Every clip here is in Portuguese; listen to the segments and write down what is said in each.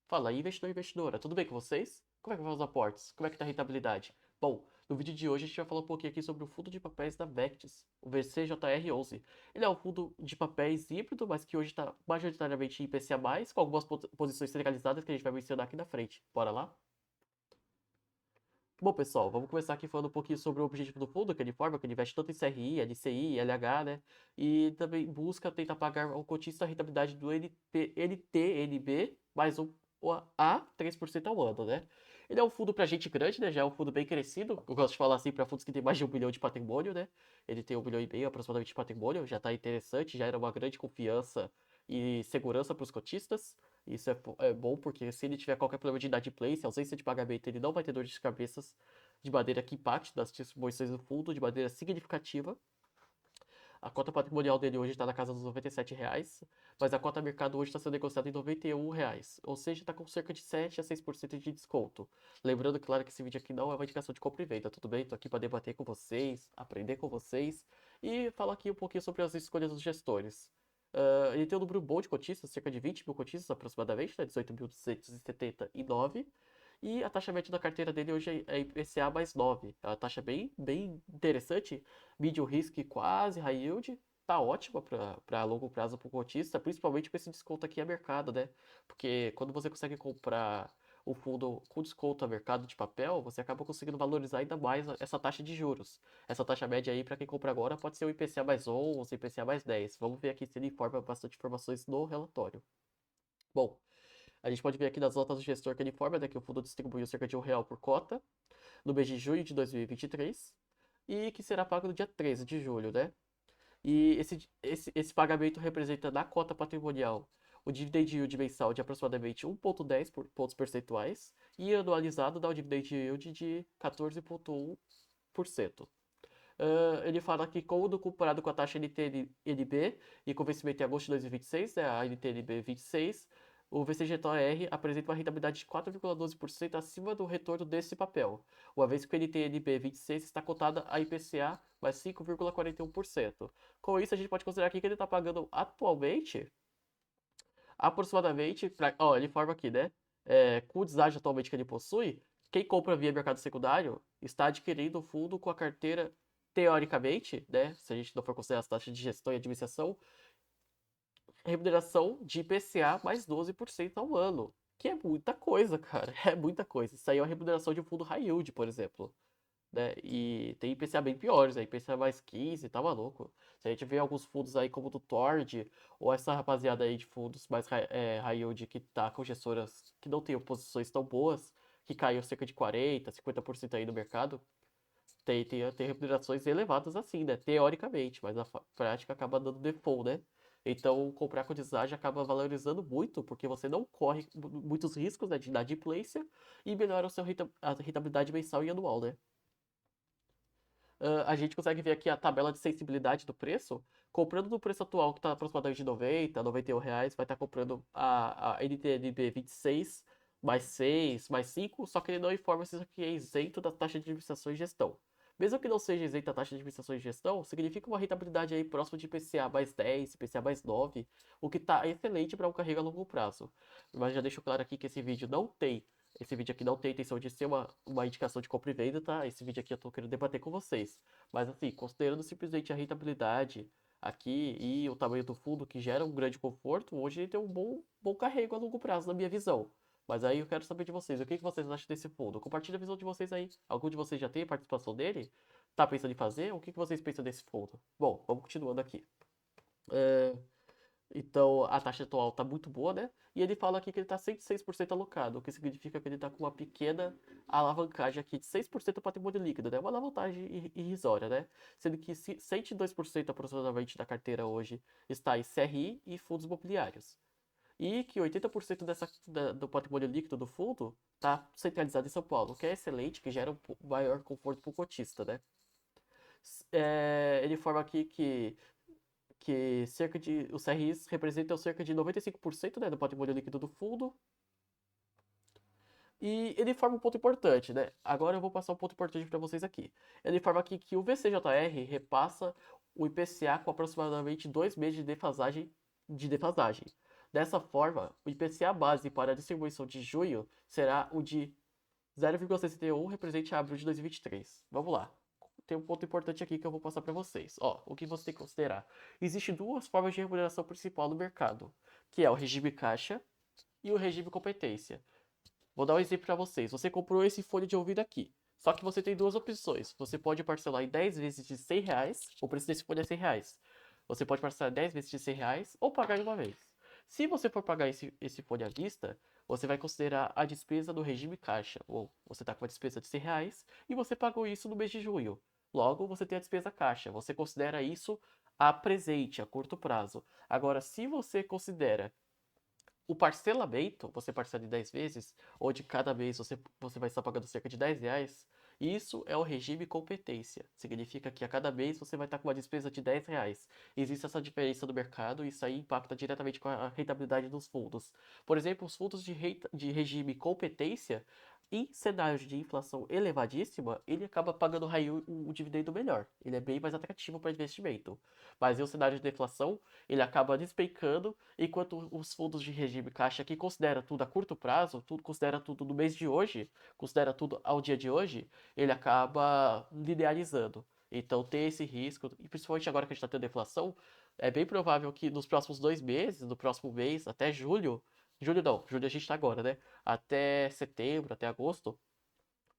Fala aí, investidor e investidora, tudo bem com vocês? Como é que vão os aportes? Como é que tá a rentabilidade? Bom, no vídeo de hoje a gente vai falar um pouquinho aqui sobre o fundo de papéis da Vectis, o VCJR11. Ele é um fundo de papéis híbrido, mas que hoje está majoritariamente em IPCA+, com algumas posições centralizadas que a gente vai mencionar aqui na frente. Bora lá? Bom, pessoal, vamos começar aqui falando um pouquinho sobre o objetivo do fundo, que ele forma, que ele investe tanto em CRI, LCI, LH, né? E também busca tentar pagar ao cotista a rentabilidade do NTNB mais a 3% ao ano, né? Ele é um fundo pra gente grande, né? Já é um fundo bem crescido. Eu gosto de falar assim para fundos que têm mais de 1 bilhão de patrimônio, né? Ele tem 1,5 milhão aproximadamente de patrimônio, já tá interessante, já era uma grande confiança e segurança para os cotistas. Isso é bom porque se ele tiver qualquer problema de inadimplência, ausência de pagamento, ele não vai ter dor de cabeças de maneira que impacte nas distribuições do fundo de maneira significativa. A cota patrimonial dele hoje está na casa dos R$ 97, mas a cota mercado hoje está sendo negociada em R$ 91, ou seja, está com cerca de 7 a 6% de desconto. Lembrando, claro, que esse vídeo aqui não é uma indicação de compra e venda, tudo bem? Estou aqui para debater com vocês, aprender com vocês e falar aqui um pouquinho sobre as escolhas dos gestores. Ele tem um número bom de cotistas, cerca de 20 mil cotistas aproximadamente, né? 18.279. E a taxa média da carteira dele hoje é IPCA mais 9. É uma taxa bem interessante. Medium risk quase high yield. Tá ótima para longo prazo para o cotista, principalmente com esse desconto aqui a mercado, né? Porque quando você consegue comprar o fundo com desconto a mercado de papel, você acaba conseguindo valorizar ainda mais essa taxa de juros. Essa taxa média aí, para quem compra agora, pode ser o IPCA mais 11, IPCA mais 10. Vamos ver aqui se ele informa bastante informações no relatório. Bom, a gente pode ver aqui nas notas do gestor que ele informa, né, que o fundo distribuiu cerca de R$ 1 por cota no mês de junho de 2023 e que será pago no dia 13 de julho, né? E esse pagamento representa na cota patrimonial o dividend yield mensal de aproximadamente 1,10 pontos percentuais e anualizado dá o dividend yield de 14,1%. Ele fala que quando comparado com a taxa NTNB e com o vencimento em agosto de 2026, né, a NTNB 26, o VCGTOR apresenta uma rentabilidade de 4,12% acima do retorno desse papel, uma vez que o NTNB 26 está cotada a IPCA mais 5,41%. Com isso, a gente pode considerar aqui que ele está pagando atualmente aproximadamente, ele informa aqui, né? Com o deságio atualmente que ele possui, quem compra via mercado secundário está adquirindo o fundo com a carteira, teoricamente, né? Se a gente não for considerar as taxas de gestão e administração, remuneração de IPCA mais 12% ao ano. Que é muita coisa, cara. É muita coisa. Isso aí é uma remuneração de um fundo high yield, por exemplo, né? E tem IPCA bem piores, né? IPCA mais 15, tá maluco. Se a gente vê alguns fundos aí como o do Tord, ou essa rapaziada aí de fundos mais high yield que tá com gestoras que não tem posições tão boas, que caiu cerca de 40, 50% aí no mercado, tem remunerações elevadas assim, né? Teoricamente, mas na prática acaba dando default, né? Então, comprar com deságio acaba valorizando muito, porque você não corre muitos riscos, né, de inadimplência e melhora a rentabilidade mensal e anual, né? A gente consegue ver aqui a tabela de sensibilidade do preço. Comprando no preço atual, que está aproximadamente de 90, R$ 91, vai estar comprando a NTNB 26 mais 6, mais 5, só que ele não informa se isso aqui é isento da taxa de administração e gestão. Mesmo que não seja isento da taxa de administração e gestão, significa uma rentabilidade aí próxima de IPCA mais 10, IPCA mais 9, o que está excelente para um carrego a longo prazo. Mas já deixo claro aqui que esse vídeo aqui não tem intenção de ser uma indicação de compra e venda, tá? Esse vídeo aqui eu tô querendo debater com vocês. Mas assim, considerando simplesmente a rentabilidade aqui e o tamanho do fundo que gera um grande conforto, hoje ele tem um bom carrego a longo prazo, na minha visão. Mas aí eu quero saber de vocês, o que vocês acham desse fundo? Compartilha a visão de vocês aí. Algum de vocês já tem participação dele? Tá pensando em fazer? O que vocês pensam desse fundo? Bom, vamos continuando aqui. É, Então, a taxa atual está muito boa, né? E ele fala aqui que ele está 106% alocado, o que significa que ele está com uma pequena alavancagem aqui de 6% do patrimônio líquido, né? Uma alavancagem irrisória, né? Sendo que 102% aproximadamente da carteira hoje está em CRI e fundos imobiliários. E que 80% do patrimônio líquido do fundo está centralizado em São Paulo, o que é excelente, que gera um maior conforto para o cotista, né? Ele informa aqui que os CRIs representam cerca de 95%, né, do patrimônio líquido do fundo. E ele informa um ponto importante, né? Agora eu vou passar um ponto importante para vocês aqui. Ele informa aqui que o VCJR repassa o IPCA com aproximadamente 2 meses de defasagem. Dessa forma, o IPCA base para a distribuição de junho será o de 0,61 represente a abril de 2023. Vamos lá. Tem um ponto importante aqui que eu vou passar para vocês. Ó, o que você tem que considerar? Existem duas formas de remuneração principal no mercado, que é o regime caixa e o regime competência. Vou dar um exemplo para vocês. Você comprou esse fone de ouvido aqui. Só que você tem duas opções. Você pode parcelar em 10 vezes de R$ 100. O preço desse fone é R$ 100. Você pode parcelar 10 vezes de R$ 100 ou pagar de uma vez. Se você for pagar esse fone à vista, você vai considerar a despesa do regime caixa. Ou você está com uma despesa de R$ 100 e você pagou isso no mês de junho. Logo, você tem a despesa caixa. Você considera isso a presente, a curto prazo. Agora, se você considera o parcelamento, você parcela em 10 vezes, ou de cada mês você vai estar pagando cerca de R$ 10, isso é o regime competência. Significa que a cada mês você vai estar com uma despesa de R$ 10. Existe essa diferença no mercado e isso aí impacta diretamente com a rentabilidade dos fundos. Por exemplo, os fundos de regime competência, em cenários de inflação elevadíssima, ele acaba pagando um dividendo melhor. Ele é bem mais atrativo para investimento. Mas em um cenário de deflação, ele acaba despencando, enquanto os fundos de regime caixa que considera tudo a curto prazo, tudo considera tudo no mês de hoje, considera tudo ao dia de hoje, ele acaba linearizando. Então tem esse risco, e principalmente agora que a gente está tendo deflação, é bem provável que nos próximos 2 meses, no próximo mês, até julho, julho não, julho a gente está agora, né? Até setembro, até agosto,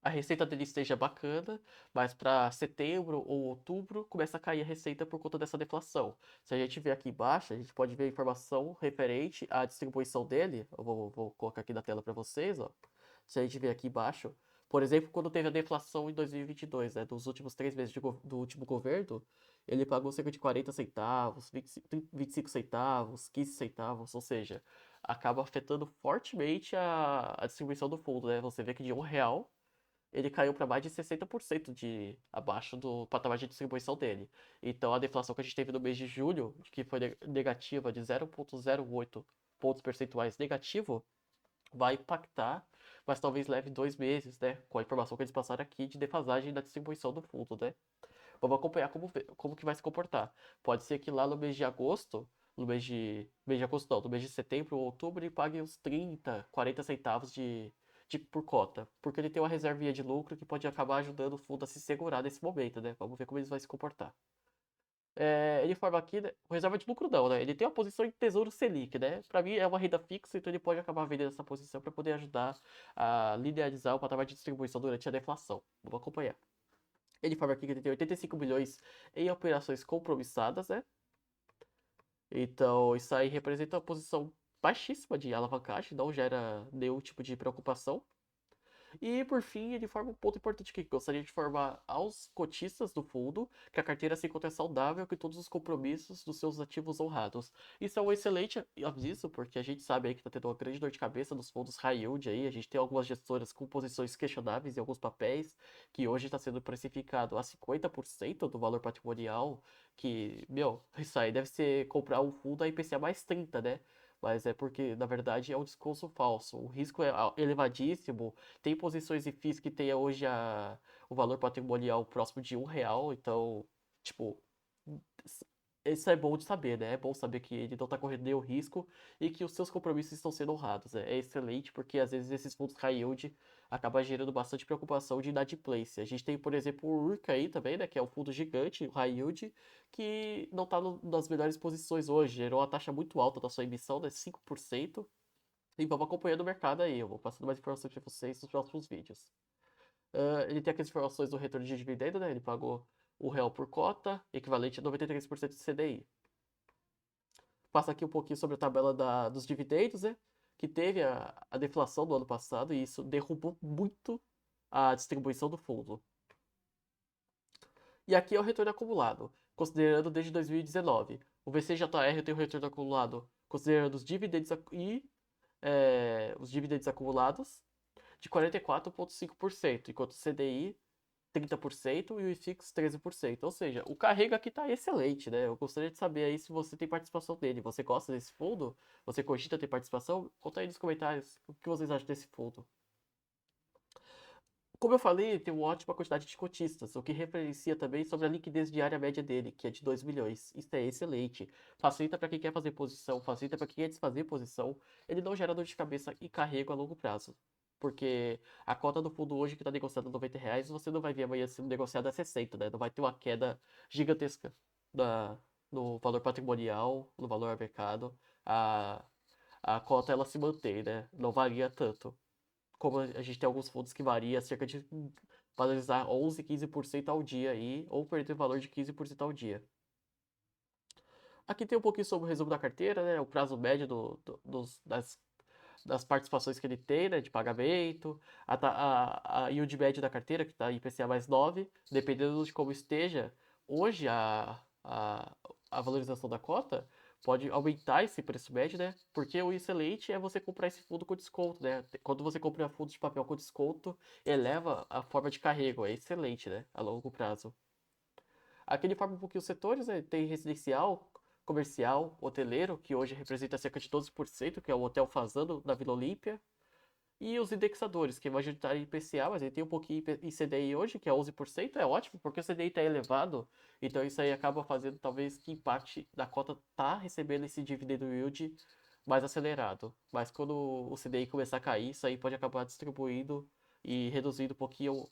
a receita dele esteja bacana, mas para setembro ou outubro começa a cair a receita por conta dessa deflação. Se a gente ver aqui embaixo, a gente pode ver a informação referente à distribuição dele. Eu vou colocar aqui na tela para vocês, ó. Se a gente ver aqui embaixo, por exemplo, quando teve a deflação em 2022, né, dos últimos 3 meses do último governo, ele pagou cerca de 40 centavos, 25 centavos, 15 centavos, ou seja, acaba afetando fortemente a distribuição do fundo, né? Você vê que de R$ 1 ele caiu para mais de 60% de abaixo do patamar de distribuição dele. Então a deflação que a gente teve no mês de julho, que foi negativa de 0,08 pontos percentuais negativo, vai impactar, mas talvez leve 2 meses, né? Com a informação que eles passaram aqui de defasagem da distribuição do fundo, né? Vamos acompanhar como que vai se comportar. Pode ser que lá no mês de agosto, mês de agosto não, no mês de setembro ou outubro, ele pague uns 30, 40 centavos de por cota. Porque ele tem uma reservinha de lucro que pode acabar ajudando o fundo a se segurar nesse momento, né? Vamos ver como eles vão se comportar. Ele forma aqui, né, reserva de lucro não, né? Ele tem uma posição em Tesouro Selic, né? Para mim é uma renda fixa, então ele pode acabar vendendo essa posição para poder ajudar a linearizar o patamar de distribuição durante a deflação. Vamos acompanhar. Ele informa aqui que ele tem 85 bilhões em operações compromissadas, né? Então, isso aí representa uma posição baixíssima de alavancagem, não gera nenhum tipo de preocupação. E, por fim, ele forma um ponto importante aqui, que gostaria de informar aos cotistas do fundo que a carteira se encontra saudável com todos os compromissos dos seus ativos honrados. Isso é um excelente aviso, porque a gente sabe aí que está tendo uma grande dor de cabeça nos fundos high yield aí, a gente tem algumas gestoras com posições questionáveis em alguns papéis, que hoje está sendo precificado a 50% do valor patrimonial, que, meu, isso aí deve ser comprar um fundo a IPCA mais 30, né? Mas é porque, na verdade, é um discurso falso. O risco é elevadíssimo, tem posições em FIIs que tenha hoje o valor patrimonial próximo de R$ 1, então, tipo, isso é bom de saber, né? É bom saber que ele não está correndo nenhum risco e que os seus compromissos estão sendo honrados. É excelente porque às vezes esses fundos high yield acabam gerando bastante preocupação de inadimplência. A gente tem, por exemplo, o URCA aí também, né? Que é um fundo gigante, o high yield, que não está nas melhores posições hoje. Gerou uma taxa muito alta da sua emissão, né? 5%. E vamos acompanhando o mercado aí. Eu vou passando mais informações para vocês nos próximos vídeos. Ele tem aquelas informações do retorno de dividendo, né? Ele pagou R$ 1 por cota, equivalente a 93% de CDI. Passa aqui um pouquinho sobre a tabela dos dividendos, né? Que teve a deflação do ano passado e isso derrubou muito a distribuição do fundo. E aqui é o retorno acumulado, considerando desde 2019. O VCJR tem o retorno acumulado considerando os dividendos os dividendos acumulados de 44,5%, enquanto o CDI 30% e o IFIX 13%. Ou seja, o carrega aqui está excelente, né? Eu gostaria de saber aí se você tem participação dele. Você gosta desse fundo? Você cogita ter participação? Conta aí nos comentários o que vocês acham desse fundo. Como eu falei, ele tem uma ótima quantidade de cotistas, o que referencia também sobre a liquidez diária média dele, que é de 2 milhões. Isso é excelente. Facilita para quem quer fazer posição, facilita para quem quer desfazer posição. Ele não gera dor de cabeça e carrego a longo prazo. Porque a cota do fundo hoje que está negociada a R$ 90, você não vai ver amanhã sendo negociada a 60, né? Não vai ter uma queda gigantesca na, no valor patrimonial, no valor a mercado. A, a cota ela se mantém, né? Não varia tanto como a gente tem alguns fundos que varia cerca de valorizar 11, 15% ao dia aí, ou perder valor de 15% ao dia. Aqui tem um pouquinho sobre o resumo da carteira, né? O prazo médio das participações que ele tem, né? De pagamento, a yield média da carteira, que está IPCA mais 9, dependendo de como esteja, hoje a valorização da cota pode aumentar esse preço médio, né? Porque o excelente é você comprar esse fundo com desconto, né? Quando você compra fundos de papel com desconto, eleva a forma de carrego, é excelente, né? A longo prazo. Aqui ele forma um pouquinho os setores, né? Tem residencial, comercial, hoteleiro, que hoje representa cerca de 12%, que é o Hotel Fazano da Vila Olímpia. E os indexadores, que é majoritário IPCA, mas ele tem um pouquinho em CDI hoje, que é 11%, é ótimo, porque o CDI está elevado, então isso aí acaba fazendo talvez que impacte da cota tá recebendo esse dividendo yield mais acelerado. Mas quando o CDI começar a cair, isso aí pode acabar distribuindo e reduzindo um pouquinho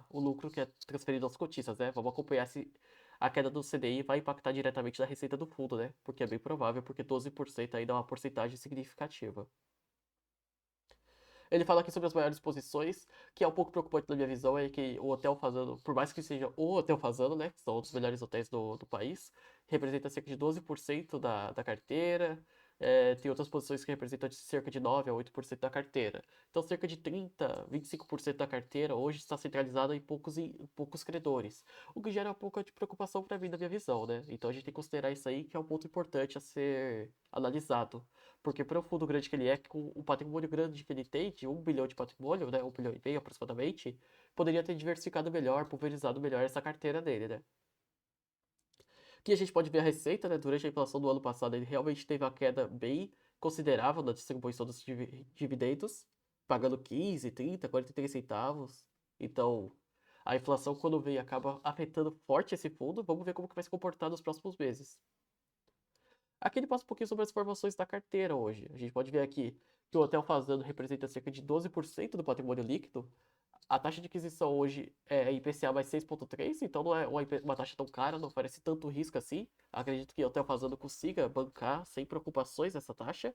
o lucro que é transferido aos cotistas, né? Vamos acompanhar se a queda do CDI vai impactar diretamente na receita do fundo, né? Porque é bem provável, porque 12% aí dá uma porcentagem significativa. Ele fala aqui sobre as maiores posições, que é um pouco preocupante na minha visão, é que o Hotel Fazano, por mais que seja o Hotel Fazano, né, que são um dos melhores hotéis do país, representa cerca de 12% da carteira, tem outras posições que representam de cerca de 9 a 8% da carteira. Então, cerca de 30, 25% da carteira hoje está centralizada em poucos credores, o que gera um pouco de preocupação para mim, na minha visão, né? Então, a gente tem que considerar isso aí, que é um ponto importante a ser analisado. Porque para o fundo grande que ele é, com o patrimônio grande que ele tem, de 1 bilhão de patrimônio, né, 1,5 bilhão aproximadamente, poderia ter diversificado melhor, pulverizado melhor essa carteira dele, né? Aqui a gente pode ver a receita, né? Durante a inflação do ano passado, ele realmente teve uma queda bem considerável na distribuição dos dividendos, pagando 15, 30, 43 centavos. Então, a inflação, quando vem, acaba afetando forte esse fundo. Vamos ver como que vai se comportar nos próximos meses. Aqui ele passa um pouquinho sobre as informações da carteira hoje. A gente pode ver aqui que o Hotel Fazano representa cerca de 12% do patrimônio líquido. A taxa de aquisição hoje é IPCA mais 6,3, então não é uma taxa tão cara, não oferece tanto risco assim. Acredito que o Hotel Fazano consiga bancar sem preocupações essa taxa.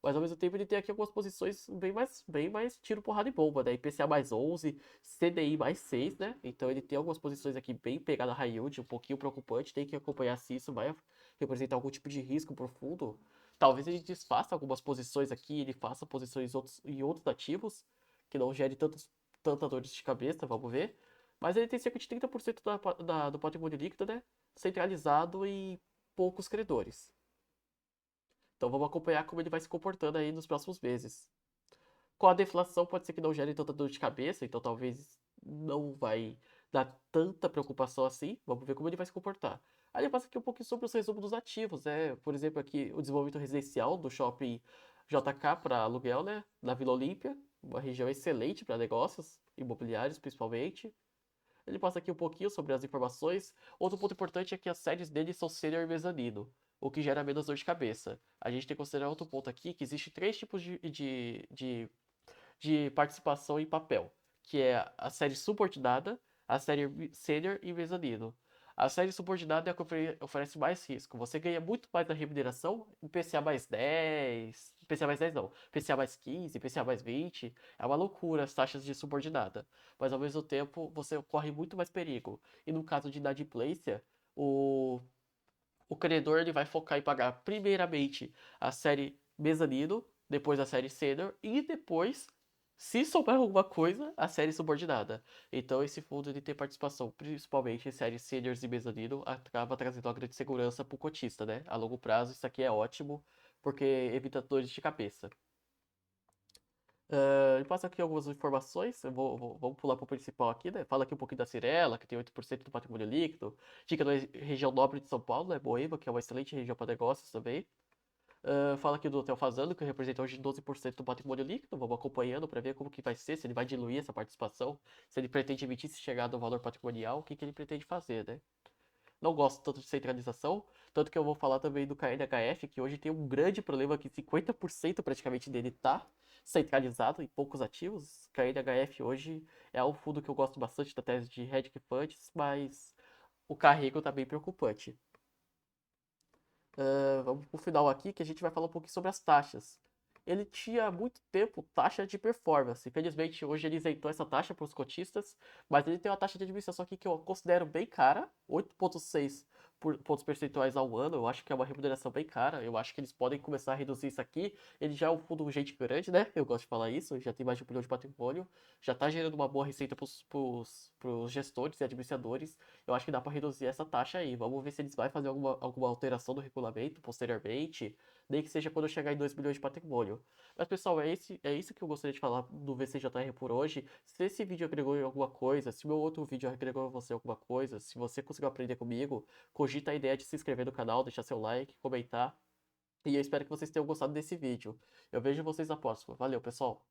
Mas ao mesmo tempo ele tem aqui algumas posições bem mais tiro, porrada e bomba, né? IPCA mais 11, CDI mais 6, né? Então ele tem algumas posições aqui bem pegada high yield, um pouquinho preocupante. Tem que acompanhar se isso vai representar algum tipo de risco pro fundo. Talvez ele desfaça algumas posições aqui, ele faça posições em outros ativos, que não gere tanta dores de cabeça, vamos ver. Mas ele tem cerca de 30% do patrimônio líquido, né? Centralizado em poucos credores. Então vamos acompanhar como ele vai se comportando aí nos próximos meses. Com a deflação pode ser que não gere tanta dor de cabeça, então talvez não vai dar tanta preocupação assim. Vamos ver como ele vai se comportar. Aí ele passa aqui um pouquinho sobre os resumos dos ativos, né? Por exemplo, aqui o desenvolvimento residencial do shopping JK para aluguel, né? Na Vila Olímpia, uma região excelente para negócios imobiliários, principalmente. Ele passa aqui um pouquinho sobre as informações. Outro ponto importante é que as séries dele são sênior e mezanino, o que gera menos dor de cabeça. A gente tem que considerar outro ponto aqui, que existe três tipos de participação em papel, que é a série subordinada, a série sênior e mezanino. A série subordinada é a que oferece mais risco. Você ganha muito mais na remuneração, IPCA mais 10, IPCA mais 10 não, IPCA mais 15, IPCA mais 20. É uma loucura as taxas de subordinada. Mas ao mesmo tempo você corre muito mais perigo. E no caso de inadimplência, o, o credor ele vai focar em pagar primeiramente a série mezanino, depois a série sênior e depois, se souber alguma coisa, a série subordinada. Então esse fundo ele tem participação principalmente em séries sêniors e mezanino, acaba trazendo uma grande segurança para o cotista, né? A longo prazo isso aqui é ótimo, porque evita dores de cabeça. E passa aqui algumas informações, vamos pular para o principal aqui, né? Fala aqui um pouquinho da Cirela, que tem 8% do patrimônio líquido. Fica na região nobre de São Paulo, né? Moema, que é uma excelente região para negócios também. Fala aqui do Hotel Fazano, que representa hoje 12% do patrimônio líquido. Vamos acompanhando para ver como que vai ser, se ele vai diluir essa participação, se ele pretende emitir se chegar no valor patrimonial, o que que ele pretende fazer, né? Não gosto tanto de centralização, tanto que eu vou falar também do KNHF, que hoje tem um grande problema que 50% praticamente dele tá centralizado em poucos ativos. KNHF hoje é um fundo que eu gosto bastante da tese de hedge funds, mas o carrego tá bem preocupante. Vamos pro final aqui, que a gente vai falar um pouquinho sobre as taxas. Ele tinha há muito tempo taxa de performance. Infelizmente, hoje ele isentou essa taxa para os cotistas, mas ele tem uma taxa de administração aqui que eu considero bem cara, 8,6 pontos percentuais ao ano. Eu acho que é uma remuneração bem cara. Eu acho que eles podem começar a reduzir isso aqui. Ele já é um fundo gente grande, né? Eu gosto de falar isso. Já tem mais de 1 bilhão de patrimônio. Já está gerando uma boa receita para os gestores e administradores. Eu acho que dá para reduzir essa taxa aí. Vamos ver se eles vão fazer alguma alteração do regulamento posteriormente, nem que seja quando eu chegar em 2 bilhões de patrimônio. Mas pessoal, é isso que eu gostaria de falar do VCJR por hoje. Se esse vídeo agregou em alguma coisa, se meu outro vídeo agregou em você alguma coisa, se você conseguiu aprender comigo, cogita a ideia de se inscrever no canal, deixar seu like, comentar. E eu espero que vocês tenham gostado desse vídeo. Eu vejo vocês na próxima. Valeu, pessoal!